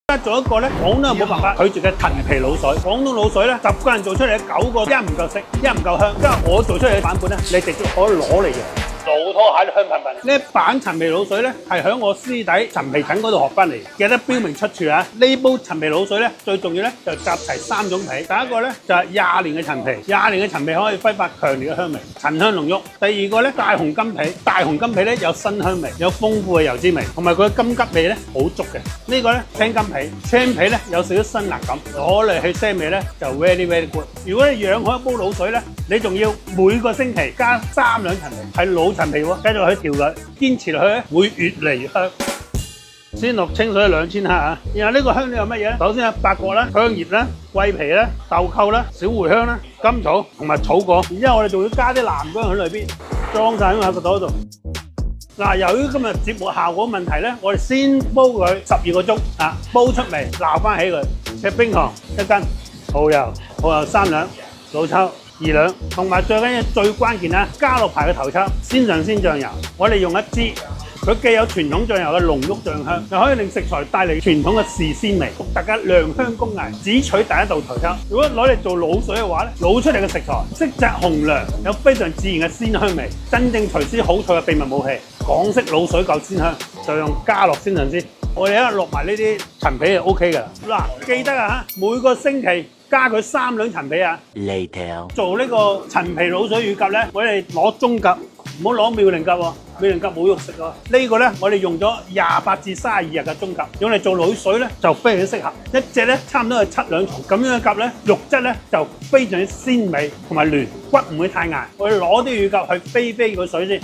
而家做一個咧，廣東冇辦法拒絕嘅陳皮滷水。廣東滷水咧，10個人做出嚟9個，一唔夠色，一唔夠香。因為我做出嚟嘅版本咧，你直接可以攞嚟用。老拖蟹香噴噴。呢一版陳皮滷水咧，係喺我師弟陳皮疹嗰度學翻嚟，記得標明出處啊！呢煲陳皮滷水咧，最重要咧就集齊3種皮。第一個咧就係20年嘅陳皮，20年嘅陳皮可以揮發強烈嘅香味，陳香濃郁。第二個咧大紅金皮，大紅金皮咧有新香味，有豐富嘅油脂味，同埋佢嘅金桔味咧好足嘅。呢個咧青金皮，青皮咧有少少辛辣感，攞嚟去腥味咧就 very very good。如果你養好一煲滷水咧，你仲要每個星期加3兩陳皮，係老陳皮喎，繼續去調佢，堅持落去咧會越嚟越香。先落清水2000克啊，然後呢個香料有乜嘢？首先係八角啦、香葉啦、桂皮啦、豆蔻啦、小茴香啦、甘草同埋草果。然之後我哋仲要加啲南薑喺裏邊，裝晒喺個袋度。嗱，由於今日節目效果問題咧，我哋先煲佢12個鐘啊，煲出味，撈翻起佢。赤冰糖1斤，蠔油3兩，老抽2兩，同埋最緊要最關鍵啦，家樂牌嘅頭抽鮮上鮮醬油，我哋用1支。佢既有傳統醬油嘅濃郁醬香，又可以令食材帶嚟傳統嘅豉鮮味，獨特嘅良香工藝，只取第一道頭抽。如果攞嚟做滷水嘅話咧，滷出嚟嘅食材色澤紅亮，有非常自然嘅鮮香味，真正廚師好菜嘅秘密武器。港式滷水夠鮮香，就用家樂鮮上鮮。我哋一落埋呢啲陳皮就 OK 㗎。嗱，記得啊，每個星期加佢3兩陳皮啊。Later 做呢個陳皮滷水乳鴿咧，我哋攞中鴿，唔好攞妙齡鴿喎，妙齡鴿冇肉食喎。呢個咧，我哋用咗28至32日嘅中鴿，用嚟做滷水咧就非常之適合。一隻咧差唔多係7兩重，咁樣嘅鴿咧，肉質咧就非常之鮮美同埋嫩，骨唔會太硬。我哋攞啲乳鴿去飛個水先。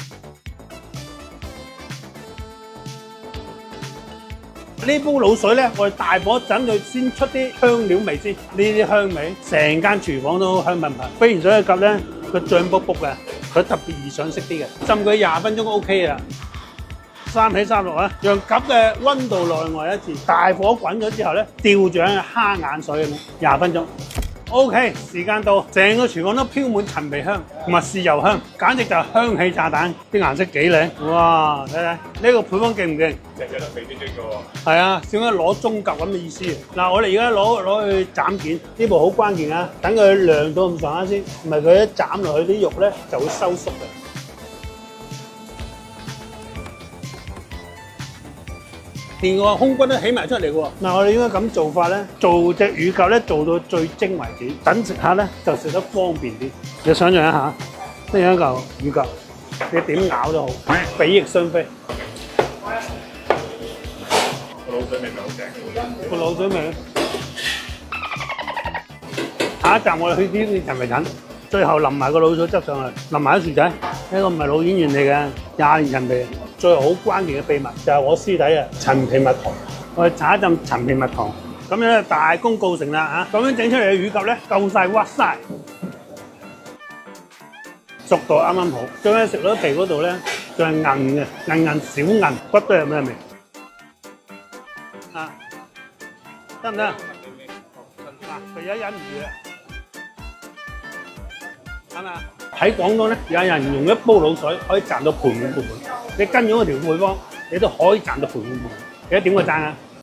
呢煲滷水咧，我哋大火整佢先出啲香料味先，呢啲香味成間廚房都香噴噴。飛完水嘅鴿咧，佢脹卜卜嘅，佢特別易上色啲嘅，浸佢20分鐘都 OK 啊。3起3落啊，讓鴿嘅溫度內外一致，大火滾咗之後咧，吊住喺蝦眼水咁樣20分鐘。OK， 時間到，成個廚房都飄滿陳皮香同埋豉油香，簡直就係香氣炸彈。啲顏色幾靚，哇！睇睇呢個配方勁唔勁？隻隻都肥嘟嘟嘅喎。係啊，點解攞中鴿咁嘅意思？嗱，我哋而家攞去斬件，呢步好關鍵啊！等佢涼到咁上下先，唔係佢一斬落去啲肉咧就會收縮嘅。連個胸骨都起埋出嚟嘅喎。嗱，我哋應該咁做法咧，做隻乳鴿咧做到最精為止，等食客咧就食得方便啲。你想象一下，呢樣一嚿乳鴿，你點咬都好，比翼雙飛。個滷水味咪好正。個滷水味。下一站我哋去啲陳皮疹，最後淋埋個滷水汁上去，淋埋啲薯仔。呢個唔係老演員嚟嘅，20年陳皮。最後好關鍵嘅秘密就係我師弟啊，陳皮蜜糖。我哋搽一浸陳皮蜜糖，咁樣咧大功告成啦嚇！咁樣整出嚟嘅乳鴿咧夠晒屈晒，熟度啱啱好。最緊食到皮嗰度咧，就係韌嘅，韌小韌，骨都有咩味？啊，得唔得？嗱，肥仔忍唔住啊，係咪啊？喺廣東咧，有人用一煲滷水可以賺到盆滿缽滿。你跟咗嗰條配方，你都可以賺到盆滿缽滿。記得點個讚啊！